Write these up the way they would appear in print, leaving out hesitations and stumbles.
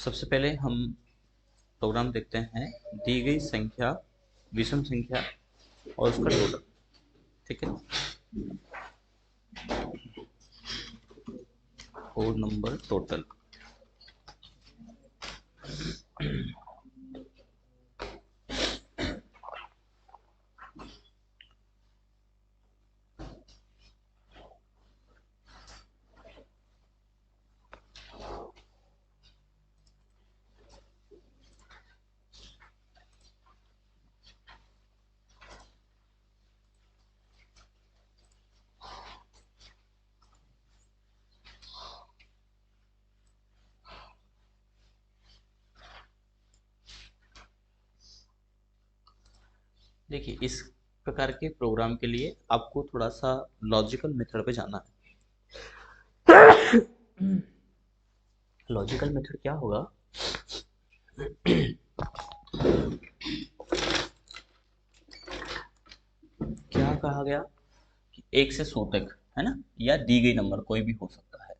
सबसे पहले हम प्रोग्राम देखते हैं। दी गई संख्या विषम संख्या और उसका टोटल। ठीक है, और नंबर टोटल। देखिए, इस प्रकार के प्रोग्राम के लिए आपको थोड़ा सा लॉजिकल मेथड पे जाना है। लॉजिकल मेथड क्या होगा? क्या कहा गया कि 1 से 100 तक, है ना, या दी गई नंबर कोई भी हो सकता है।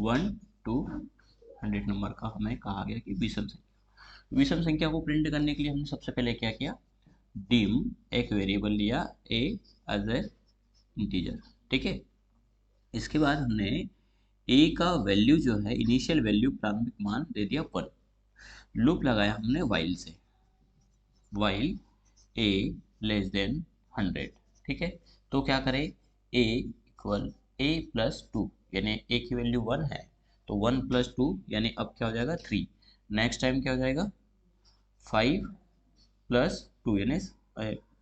1 to 100 नंबर का हमें कहा गया कि विषम संख्या। विषम संख्या को प्रिंट करने के लिए हमने सबसे पहले क्या किया? डिम एक वेरिएबल लिया ए एज ए इंटीजर। ठीक है, इसके बाद हमने ए का वैल्यू जो है, इनिशियल वैल्यू प्रारंभिक मान दे दिया 1। लूप लगाया हमने वाइल से, वाइल ए लेस देन 100। ठीक है, तो क्या करें? ए इक्वल ए प्लस 2, यानी ए की वैल्यू 1 है तो 1 प्लस 2 यानी अब क्या हो जाएगा? 3। नेक्स्ट टाइम क्या हो जाएगा? 5 प्लस 2 यानी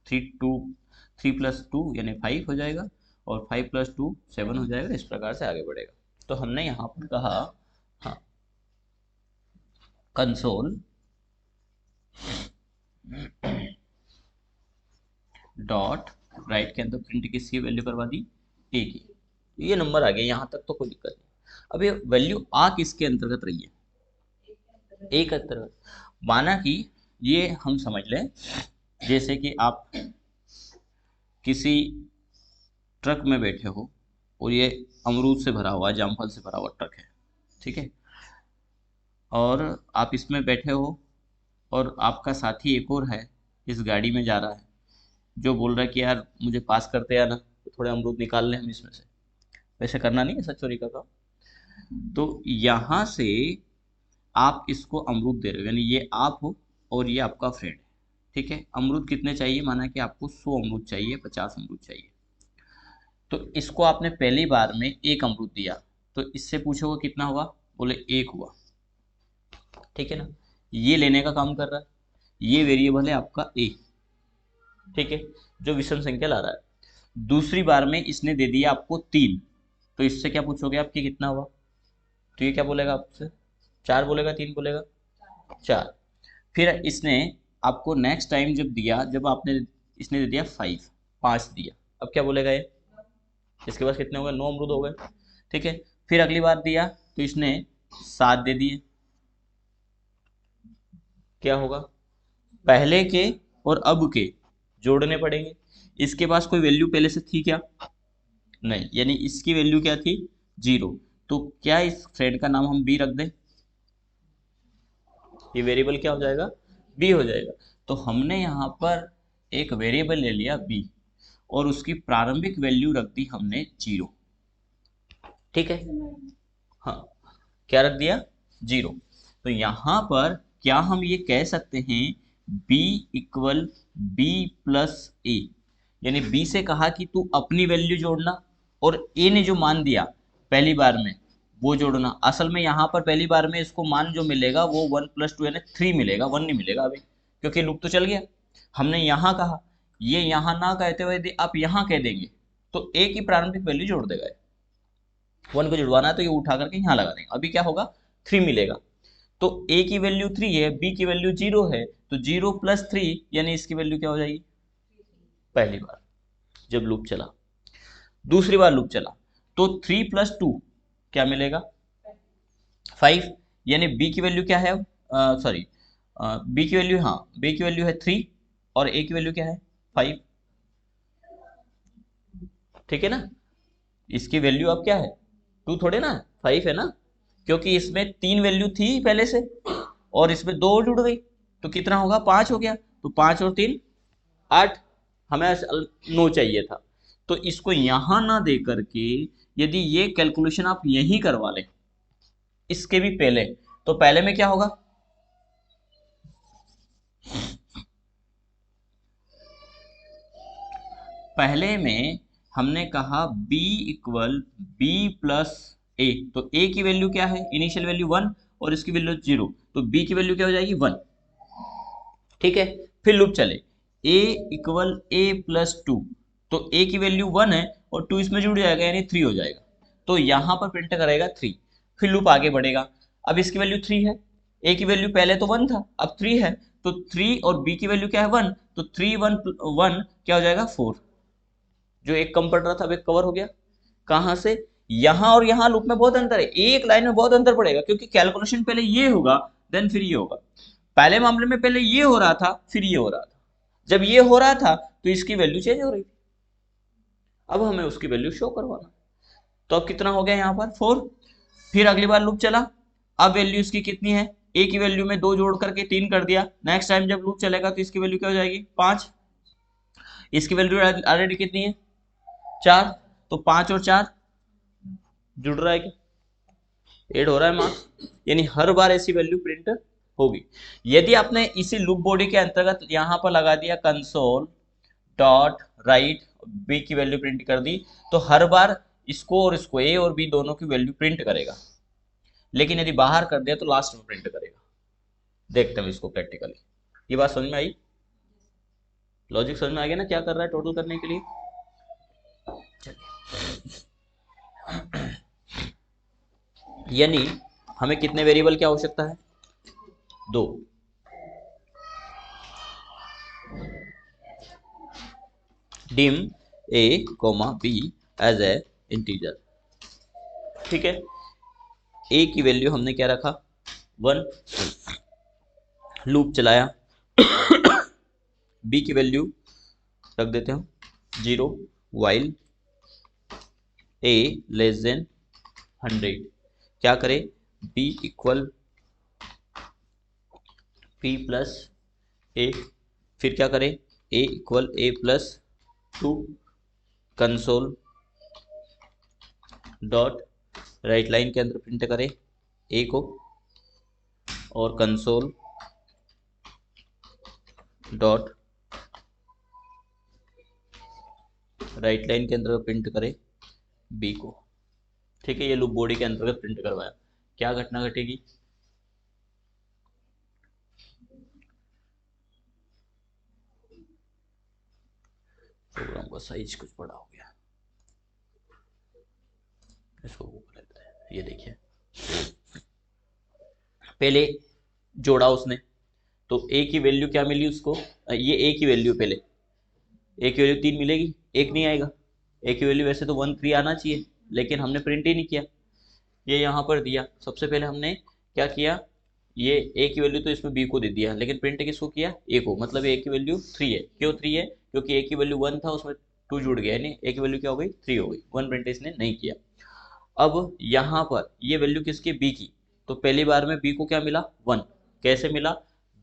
3 प्लस 2 यानी 5 हो जाएगा, और 5 प्लस 2 7 हो जाएगा। इस प्रकार से आगे बढ़ेगा। तो हमने यहाँ पर कहा, हाँ, कंसोल डॉट राइट के अंदर प्रिंट किसकी वैल्यू करवा दी? ए की। ये नंबर आ गया, यहाँ तक तो कोई दिक्कत नहीं। अब ये वैल्यू आ किसके अंतर्गत रही है? ए के अंतर्गत। माना कि ये हम समझ लें, जैसे कि आप किसी ट्रक में बैठे हो और ये अमरूद से भरा हुआ, जामफल से भरा हुआ ट्रक है। ठीक है, और आप इसमें बैठे हो और आपका साथी एक और है, इस गाड़ी में जा रहा है, जो बोल रहा है कि यार मुझे पास करते या ना, तो थोड़े अमरूद निकाल लें हम इसमें से। वैसे करना नहीं है, सच चोरी का काम। तो यहाँ से आप इसको अमरूद दे रहे हो, यानी ये आप हो और ये आपका फ्रेंड है। ठीक है, अमरूद कितने चाहिए? माना कि आपको 100 अमरूद चाहिए, 50 अमरूद चाहिए। तो इसको आपने पहली बार में एक अमरूद दिया, तो इससे पूछोगे कितना हुआ? बोले 1 हुआ। ठीक है ना, ये लेने का काम कर रहा है। ये वेरिएबल है आपका ए। ठीक है, जो विषम संख्या ला रहा है। दूसरी बार में इसने दे दिया आपको 3, तो इससे क्या पूछोगे आप कि कितना हुआ? तो ये क्या बोलेगा आपसे? 4 बोलेगा, 3 बोलेगा? 4। फिर इसने आपको नेक्स्ट टाइम जब दिया, जब आपने, इसने दे दिया 5, 5 दिया। अब क्या बोलेगा ये? इसके पास कितने हो गए? 9 अमरूद हो गए। ठीक है, फिर अगली बार दिया तो इसने 7 दे दिए। क्या होगा? पहले के और अब के जोड़ने पड़ेंगे। इसके पास कोई वैल्यू पहले से थी क्या? नहीं, यानी इसकी वैल्यू क्या थी? 0। तो क्या इस थ्रेड का नाम हम बी रख दें? ये वेरिएबल क्या हो जाएगा? बी हो जाएगा। तो हमने यहाँ पर एक वेरिएबल ले लिया बी, और उसकी प्रारंभिक वैल्यू रख दी हमने 0। ठीक है, हाँ, क्या रख दिया? 0। तो यहाँ पर क्या हम ये कह सकते हैं b इक्वल बी प्लस ए? यानी b से कहा कि तू अपनी वैल्यू जोड़ना, और a ने जो मान दिया पहली बार में वो जोड़ना। असल में यहाँ पर पहली बार में इसको मान जो मिलेगा वो 1 प्लस 2 यानी 3 मिलेगा, 1 नहीं मिलेगा अभी, क्योंकि लूप तो चल गया। हमने यहाँ कहा, ये यहाँ ना कहते हुए यदि आप यहाँ कह देंगे तो a की प्रारंभिक वैल्यू जोड़ देगा। 1 को जुड़वाना है तो ये उठा करके यहाँ लगा देंगे। अभी क्या होगा? 3 मिलेगा। तो a की वैल्यू 3 है, b की वैल्यू 0 है, तो 0 प्लस 3 यानी इसकी वैल्यू क्या हो जाएगी? पहली बार जब लूप चला। दूसरी बार लूप चला तो 3 प्लस 2 क्या मिलेगा? 5। यानी b की वैल्यू क्या है? सॉरी, b की वैल्यू, हाँ, b की वैल्यू है 3 और a की वैल्यू क्या है? 5। ठीक है ना, इसकी वैल्यू अब क्या है, 2 थोड़े ना 5 है ना, क्योंकि इसमें 3 वैल्यू थी पहले से और इसमें 2 जुड़ गई, तो कितना होगा, 5 हो गया। तो 5 और 3 8, हमें 9 चाहिए था। तो इसको यहां ना दे करके यदि ये कैलकुलेशन आप यही करवा लें इसके भी पहले, तो पहले में क्या होगा, पहले में हमने कहा b इक्वल b प्लस ए, तो a की वैल्यू क्या है, इनिशियल वैल्यू 1 और इसकी वैल्यू 0, तो b की वैल्यू क्या हो जाएगी 1। ठीक है, फिर लूप चले, a इक्वल a प्लस 2, तो a की वैल्यू 1 है और 2 इसमें जुड़ जाएगा यानी 3 हो जाएगा, तो यहां पर प्रिंट करेगा 3। फिर लूप आगे बढ़ेगा, अब इसकी वैल्यू 3 है, a की वैल्यू पहले तो 1 था अब 3 है, तो 3 और b की वैल्यू क्या है 1, तो 3 1 1 क्या हो जाएगा 4, जो एक कम पड़ रहा था अब एक कवर हो गया। कहां से, यहां और यहां लूप में बहुत अंतर है, एक लाइन में बहुत अंतर पड़ेगा, क्योंकि कैलकुलेशन पहले ये होगा देन फिर ये होगा। पहले मामले में पहले ये हो रहा था फिर ये हो रहा था, जब ये हो रहा था तो इसकी वैल्यू चेंज हो रही थी, अब हमें उसकी वैल्यू शो करवाना। तो अब कितना हो गया यहाँ पर 4। फिर अगली बार लूप चला, अब वैल्यू इसकी कितनी है, ए की वैल्यू में 2 जोड़ करके 3 कर दिया, नेक्स्ट टाइम जब लूप चलेगा तो इसकी वैल्यू क्या हो जाएगी 5, इसकी वैल्यू ऑलरेडी कितनी है 4, तो 5 और 4 जुड़ रहा है क्या, ऐड हो रहा है मार्क्स, यानी हर बार ऐसी वैल्यू प्रिंट होगी। यदि आपने इसी लूप बॉडी के अंतर्गत यहां पर लगा दिया कंसोल डॉट राइट बी की वैल्यू प्रिंट कर दी, तो हर बार इसको और इसको ए और बी दोनों की वैल्यू प्रिंट करेगा, लेकिन यदि बाहर कर दिया तो लास्ट में प्रिंट करेगा। देखते हैं इसको प्रैक्टिकली, ये बात समझ में आई, लॉजिक समझ में आ गया ना क्या कर रहा है टोटल करने के लिए। यानी हमें कितने वेरिएबल की आवश्यकता है, 2। Dim a comma b as a integer, ठीक है, a की वैल्यू हमने क्या रखा 1, लूप चलाया b की वैल्यू रख देते हैं 0, वाइल a लेस देन 100, क्या करें b equal p plus a, फिर क्या करें a equal a plus 2, console dot right line के अंदर प्रिंट करें a को और कंसोल डॉट राइट लाइन के अंदर प्रिंट करें b को। ठीक है, ये लूप बॉडी के अंतर्गत प्रिंट करवाया, क्या घटना घटेगी, प्रोग्राम का साइज कुछ बड़ा हो गया, इसको ऊपर लेते हैं। ये देखिए पहले जोड़ा उसने, तो a की वैल्यू क्या मिली उसको, ये a की वैल्यू पहले a की वैल्यू 3 मिलेगी, 1 नहीं आएगा, a की वैल्यू वैसे तो 1 3 आना चाहिए, लेकिन हमने प्रिंट ही नहीं किया, ये यहाँ पर दिया। सबसे पहले हमने क्या किया, ये a की वैल्यू तो इसमें b को दे दिया, लेकिन प्रिंट किसको किया a को, मतलब a की वैल्यू 3 है, क्यों 3 है, क्योंकि a की वैल्यू 1 था उसमें 2 जुड़ गया, यानी a की वैल्यू क्या हो गई 3 हो गई, 1 प्रिंट इसने नहीं किया। अब यहाँ पर ये वैल्यू किसकी b की, तो पहली बार में b को क्या मिला 1, कैसे मिला,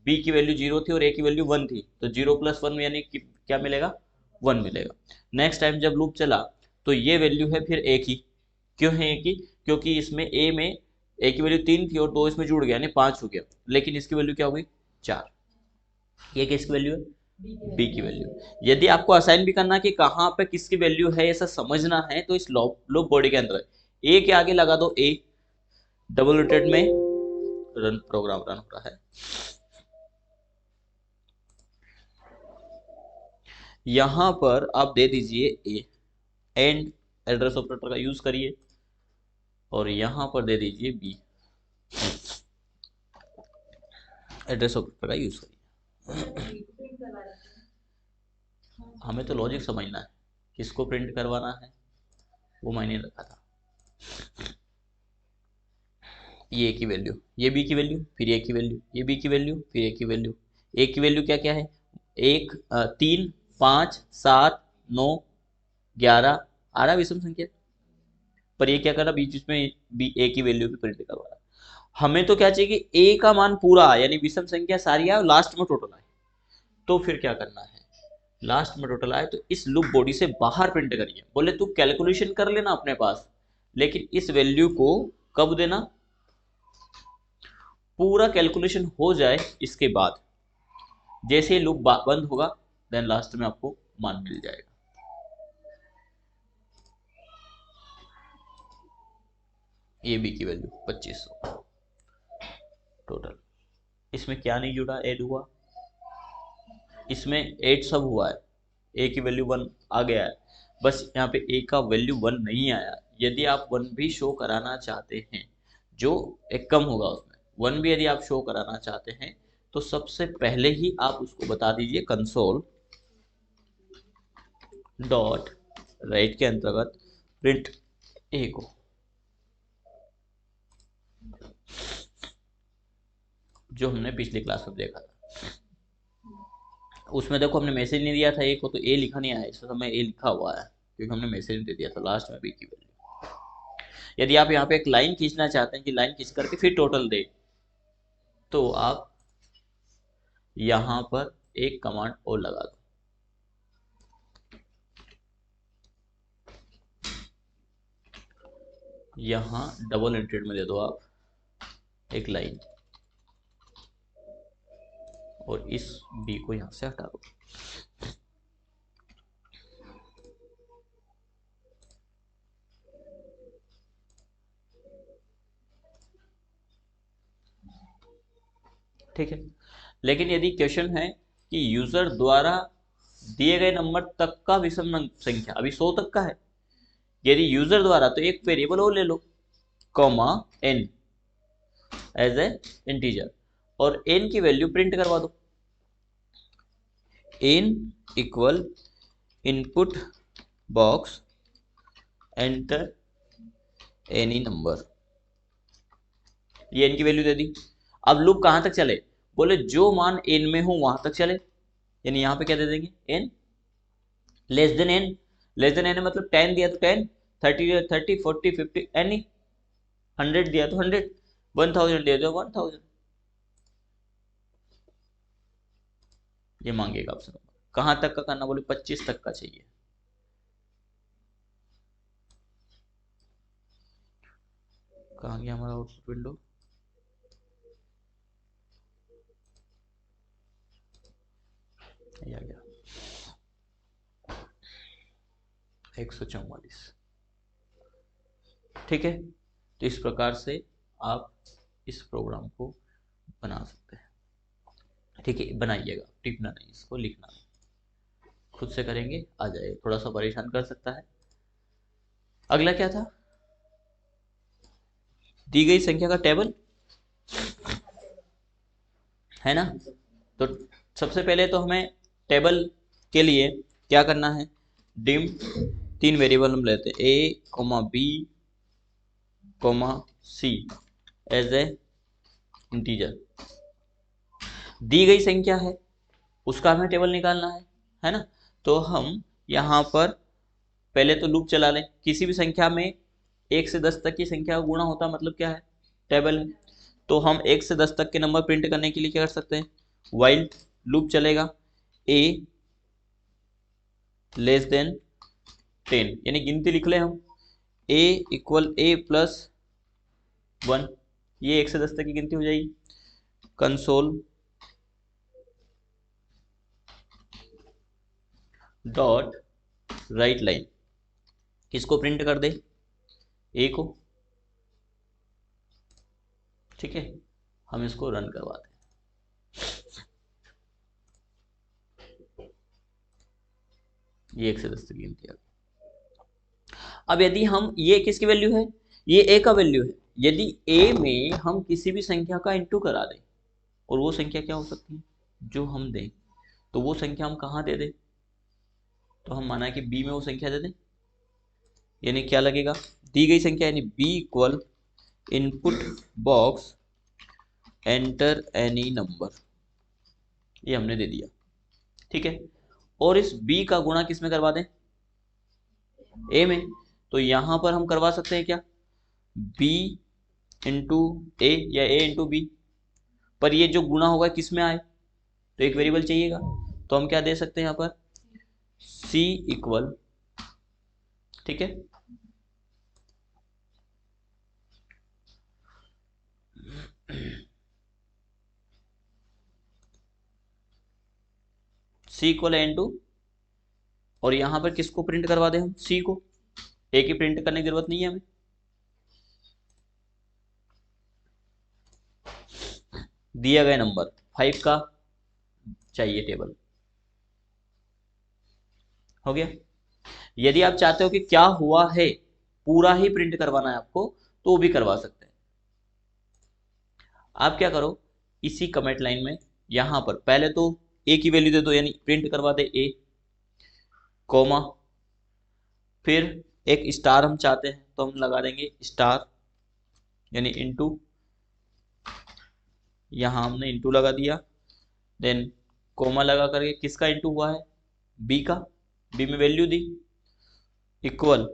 b की वैल्यू 0 थी और a की वैल्यू 1 थी, तो 0 प्लस 1 यानी क्या मिलेगा 1 मिलेगा। नेक्स्ट टाइम जब लूप चला तो ये वैल्यू है फिर a की, क्यों है a की, क्योंकि इसमें a में a की वैल्यू 3 थी और 2 इसमें जुड़ गया यानी 5 हो गया, लेकिन इसकी वैल्यू क्या हो गई 4, ये किसकी वैल्यू है b की वैल्यू। यदि आपको असाइन भी करना कि कहाँ पे किसकी वैल्यू है ऐसा समझना है, तो इस लूप बॉडी के अंदर a के आगे लगा दो a, डबल रोटेट में रन प्रोग्राम रन हो रहा है, यहां पर आप दे दीजिए a, एंड एड्रेस ऑपरेटर का यूज करिए और यहां पर दे दीजिए b, एड्रेस ऑपरेटर का यूज करिए। हमें तो लॉजिक समझना है, किसको प्रिंट करवाना है वो मैंने रखा था, ये a की वैल्यू, ये b की वैल्यू, फिर a की वैल्यू, ये b की वैल्यू, फिर a की वैल्यू, a की वैल्यू क्या क्या है 1 3 5 7 9 11, आ रहा विषम संख्या पर ये क्या कर रहा बीच में बी ए की वैल्यू भी प्रिंट करवा रहा। हमें तो क्या चाहिए कि ए का मान पूरा आए, यानी विषम संख्या सारी आए और लास्ट में टोटल आए। तो फिर क्या करना है, लास्ट में टोटल आए तो इस लूप बॉडी से बाहर प्रिंट करिए। बोले तू कैलकुलेशन कर लेना अपने पास, लेकिन इस वैल्यू को कब देना, पूरा कैलकुलेशन हो जाए इसके बाद। जैसे लूप बंद होगा देन लास्ट में आपको मान मिल जाएगा। ए बी की वैल्यू 2500 टोटल। इसमें क्या नहीं जुड़ा, ऐड हुआ, इसमें ऐड सब हुआ है, ए की वैल्यू 1 आ गया है, बस यहाँ पे ए का वैल्यू 1 नहीं आया। यदि आप 1 भी शो कराना चाहते हैं, जो एक कम होगा उसमें 1 भी यदि आप शो कराना चाहते हैं, तो सबसे पहले ही आप उसको बता दीजिए कंसोल डॉट राइट के अंतर्गत प्रिंट ए को। जो हमने पिछली क्लास में देखा था, उसमें देखो हमने मैसेज नहीं दिया था ए को, तो ए लिखा नहीं आया, इस समय ए लिखा हुआ है क्योंकि हमने मैसेज दे दिया था लास्ट में बी की वैल्यू। यदि आप यहाँ पे एक लाइन खींचना चाहते हैं कि लाइन खींच करके फिर टोटल दे, तो आप यहाँ पर एक कमांड और लगा दो, यहाँ डबल एंटेड में दे दो आप एक लाइन, और इस बी को यहाँ से हटा दो। ठीक है, लेकिन यदि क्वेश्चन है कि यूजर द्वारा दिए गए नंबर तक का विषम संख्या अभी 100 तक का है, यदि यूजर द्वारा, तो एक वेरिएबल और ले लो comma N as a integer, और एन की वैल्यू प्रिंट करवा दो। N equal input box enter any number, ये एन की वैल्यू दे दी। अब लूप कहां तक चले, बोले जो मान एन में हो वहां तक चले, यानी यहां पे क्या दे देंगे, n less than n. Less than n मतलब 10 दिया तो 10, 30 दिया 30, 40, 50 एनी, 100 दिया तो 100, 1000 दिया तो 1000, ये मांगेगा आपसे। कहां तक का करना, बोले 25 तक का चाहिए। कहां गया हमारा आउटपुट विंडो, ये आ गया 144। ठीक है, तो इस प्रकार से आप इस प्रोग्राम को बना सकते हैं। ठीक है, बनाइएगा, टिपना नहीं, इसको लिखना नहीं, खुद से करेंगे आ जाएगा, थोड़ा सा परेशान कर सकता है। अगला क्या था, दी गई संख्या का टेबल, है ना। तो सबसे पहले तो हमें टेबल के लिए क्या करना है, डिम 3 वेरिएबल हम लेते हैं, A comma B comma C as a integer. दी गई संख्या है उसका हमें टेबल निकालना है ना। तो हम यहाँ पर पहले तो लूप चला लें, किसी भी संख्या में 1 से 10 तक की संख्या का गुणा होता है, मतलब क्या है, टेबल है। तो हम 1 से 10 तक के नंबर प्रिंट करने के लिए क्या कर सकते हैं, वाइल लूप चलेगा, a लेस देन 10, यानी गिनती लिख ले हम, a इक्वल a प्लस 1, ये 1 से 10 तक की गिनती हो जाएगी। कंसोल डॉट राइट लाइन, किसको प्रिंट कर दे, a को। ठीक है, हम इसको रन करवाते हैं, ये 1 से 10 तक गिनती आ गई। अब यदि हम, ये किसकी वैल्यू है, ये ए का वैल्यू है, यदि ए में हम किसी भी संख्या का इंटू करा दें, और वो संख्या क्या हो सकती है, जो हम दें, तो वो संख्या हम कहाँ दे दें, तो हम माना कि बी में वो संख्या दे दें, यानी क्या लगेगा, दी गई संख्या यानी B equal input box enter any number, ये हमने दे दिया। ठीक है, और इस बी का गुणा किस में करवा दें, ए में, तो यहां पर हम करवा सकते हैं क्या, b इंटू ए या a इंटू बी, पर ये जो गुणा होगा किस में आए, तो एक वेरिएबल चाहिएगा, तो हम क्या दे सकते हैं यहाँ पर c इक्वल, ठीक है, c इक्वल एन टू, और यहां पर किसको प्रिंट करवा दें हम, c को, a की प्रिंट करने की जरूरत नहीं है हमें। दिया गया नंबर 5 का चाहिए टेबल, हो गया। यदि आप चाहते हो कि क्या हुआ है पूरा ही प्रिंट करवाना है आपको, तो वो भी करवा सकते हैं। आप क्या करो, इसी कमेंट लाइन में यहां पर पहले तो ए की वैल्यू दे दो, यानी प्रिंट करवा दे ए, कोमा, फिर एक स्टार हम चाहते हैं तो हम लगा देंगे स्टार, यानी इनटू, यहां हमने इनटू लगा दिया, देन कोमा लगा करके किसका इनटू हुआ है, बी का, बी में वैल्यू दी, इक्वल,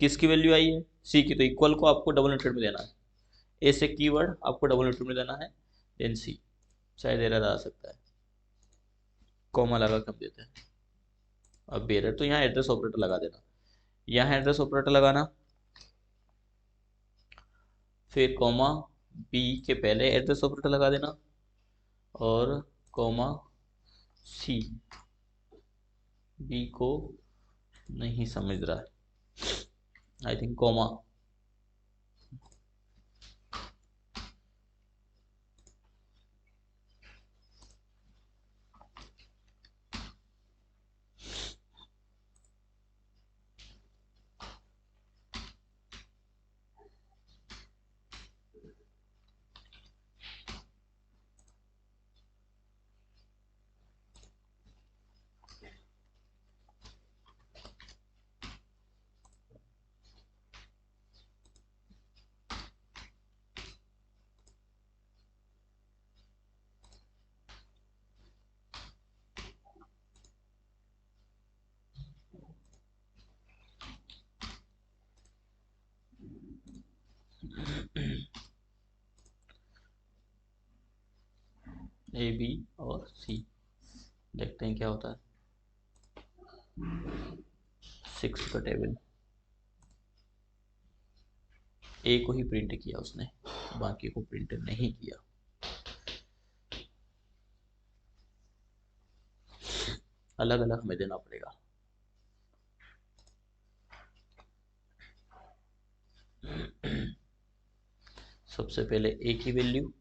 किसकी वैल्यू आई है, सी की, तो इक्वल को आपको डबल नोटेड में देना है, ए से कीवर्ड आपको डबल नोटेड में देना है, देन सी, शायद एरर आ सकता है, कोमा लगा कर देते हैं। अब एरर तो यहाँ एड्रेस ऑपरेटर लगा देना, यहाँ एड्रेस ऑपरेटर लगाना, फिर कॉमा बी के पहले एड्रेस ऑपरेटर लगा देना, और कॉमा सी, बी को नहीं समझ रहा है, I think comma, A B और सी, देखते हैं क्या होता है। 6 का टेबल, ए को ही प्रिंट किया उसने, बाकी को प्रिंट नहीं किया। अलग अलग हमें देना पड़ेगा। सबसे पहले ए की वैल्यू,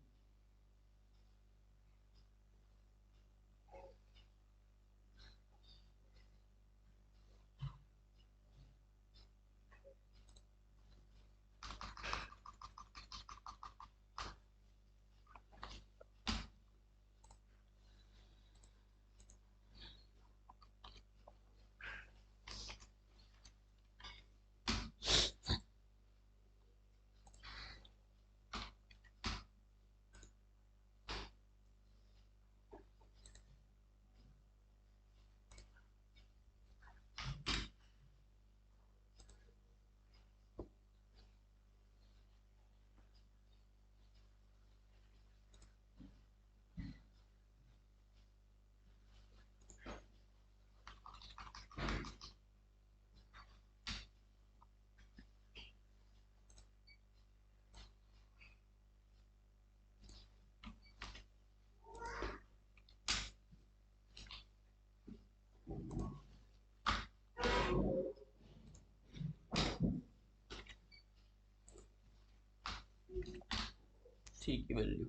सी की वैल्यू,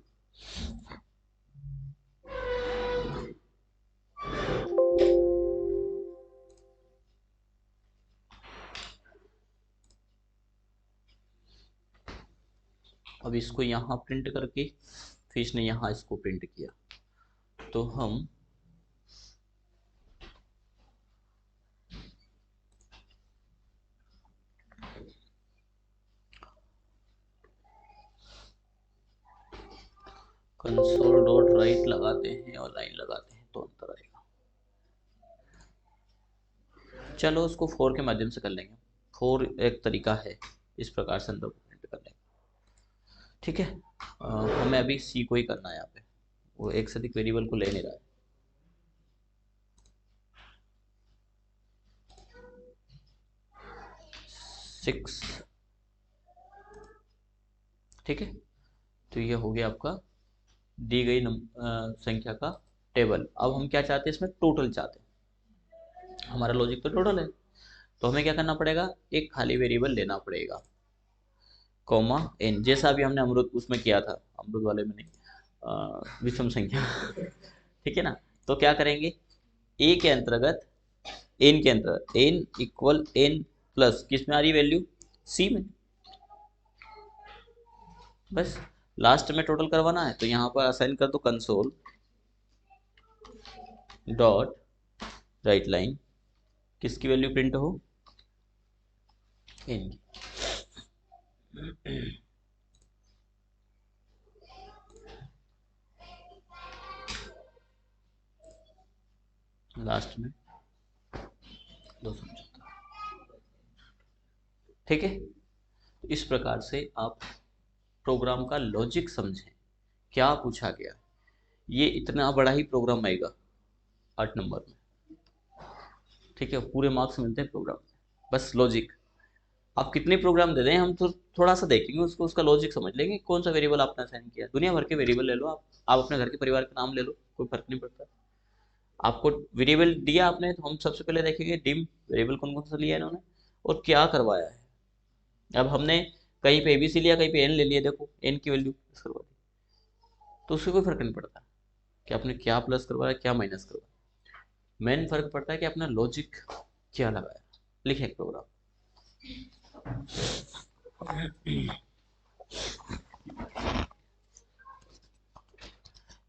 अब इसको यहाँ प्रिंट करके फिर इसने यहाँ इसको प्रिंट किया, तो हम कंसोल डॉट राइट लगाते हैं और लाइन लगाते हैं तो अंतर आएगा। चलो उसको 4 के माध्यम से कर लेंगे। फोर एक तरीका है इस प्रकार से नंबर प्रिंट करने का। ठीक है, हमें अभी सी को ही करना है यहाँ पे, वो एक से अधिक वेरिएबल को ले नहीं रहा है। सिक्स, ठीक है, तो ये हो गया आपका दी गई संख्या का टेबल। अब हम क्या चाहते हैं, इसमें टोटल चाहते हैं, हमारा लॉजिक तो टोटल है, तो हमें क्या करना पड़ेगा, एक खाली वेरिएबल लेना पड़ेगा, कॉमा एन, जैसा अभी हमने अमरुद उसमें किया था, अमरुद वाले में नहीं, विषम संख्या ठीक है ना। तो क्या करेंगे, ए के अंतर्गत, एन के अंतर्गत, एन इक्वल एन प्लस किस में आ रही वैल्यू, सी में, बस लास्ट में टोटल करवाना है। तो यहाँ पर असाइन कर दो कंसोल डॉट राइट लाइन, किसकी वैल्यू प्रिंट हो, एन की। लास्ट में 275, ठीक है। तो इस प्रकार से आप प्रोग्राम का लॉजिक समझें, क्या पूछा गया, ये इतना बड़ा ही प्रोग्राम आएगा 8 नंबर में, ठीक है, पूरे मार्क्स मिलते हैं प्रोग्राम में, बस लॉजिक। आप कितने प्रोग्राम दे दें, हम तो थोड़ा सा देखेंगे उसको, उसका लॉजिक समझ लेंगे, कौन सा वेरिएबल आपने असाइन किया। दुनिया भर के वेरिएबल ले लो आप अपने घर के परिवार का नाम ले लो, कोई फर्क नहीं पड़ता। आपको वेरिएबल दिया आपने, तो हम सबसे पहले देखेंगे डिम वेरिएबल कौन कौन सा लिया है इन्होंने और क्या करवाया है। अब हमने कहीं पे एबीसी लिया, कहीं पे एन ले लिया, देखो एन की वैल्यू प्लस करवा दी, तो उससे कोई फर्क नहीं पड़ता कि आपने क्या प्लस करवाया क्या माइनस करवाया, मेन फर्क पड़ता है कि अपना लॉजिक क्या लगाया, लिखे प्रोग्राम।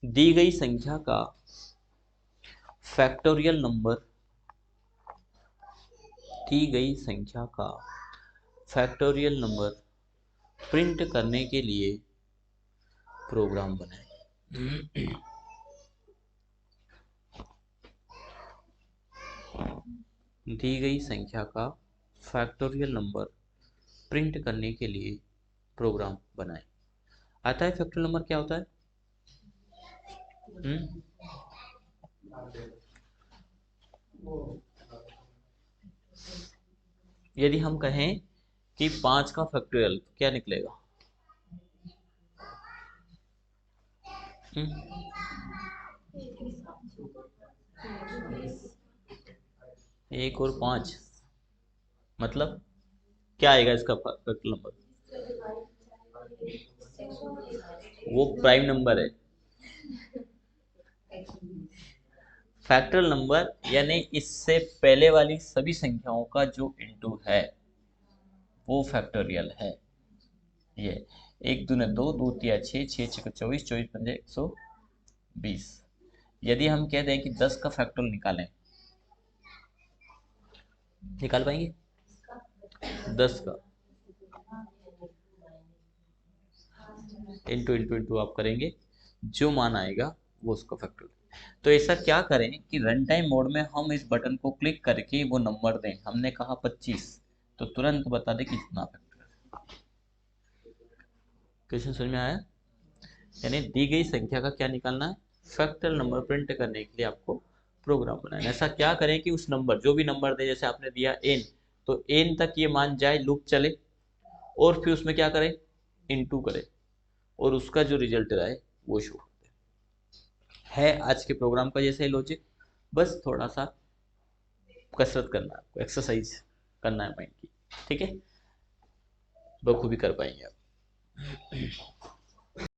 दी गई संख्या का फैक्टोरियल नंबर, दी गई संख्या का फैक्टोरियल नंबर प्रिंट करने के लिए प्रोग्राम बनाए। दी गई संख्या का फैक्टोरियल नंबर प्रिंट करने के लिए प्रोग्राम बनाए। आता है फैक्टोरियल नंबर क्या होता है? यदि हम कहें कि 5 का फैक्टोरियल क्या निकलेगा? एक और 5, मतलब क्या आएगा इसका फैक्टोरियल नंबर? वो प्राइम नंबर है। फैक्टोरियल नंबर यानी इससे पहले वाली सभी संख्याओं का जो इनटू है वो फैक्टोरियल है। ये 1 दूने 2, 2 तिया 6, 6 छक्के 24, 24 पंजे 120। यदि हम कह दें कि 10 का फैक्टोरियल निकालें, निकाल पाएंगे? 10 का इंटू इंटू इंटू आप करेंगे, जो मान आएगा वो उसका फैक्टोरियल। तो ऐसा क्या करें कि रन टाइम मोड में हम इस बटन को क्लिक करके वो नंबर दें, हमने कहा 25, तो तुरंत बता दे कितना फैक्टोरियल। क्वेश्चन समझ में आया? यानी दी गई संख्या का क्या निकालना है, फैक्टोरियल नंबर प्रिंट करने के लिए आपको प्रोग्राम बनाना है। ऐसा क्या करें कि उस नंबर, जो भी नंबर दे, जैसे आपने दिया n, तो n तक ये मान जाए, लूप चले, और फिर उसमें क्या करें, इनटू करें, और उसका जो रिजल्ट आए वो शो है। आज के प्रोग्राम का जैसे लॉजिक, बस थोड़ा सा कसरत करना है आपको, एक्सरसाइज करना है माइंड की, ठीक है, बखूबी कर पाएंगे आप।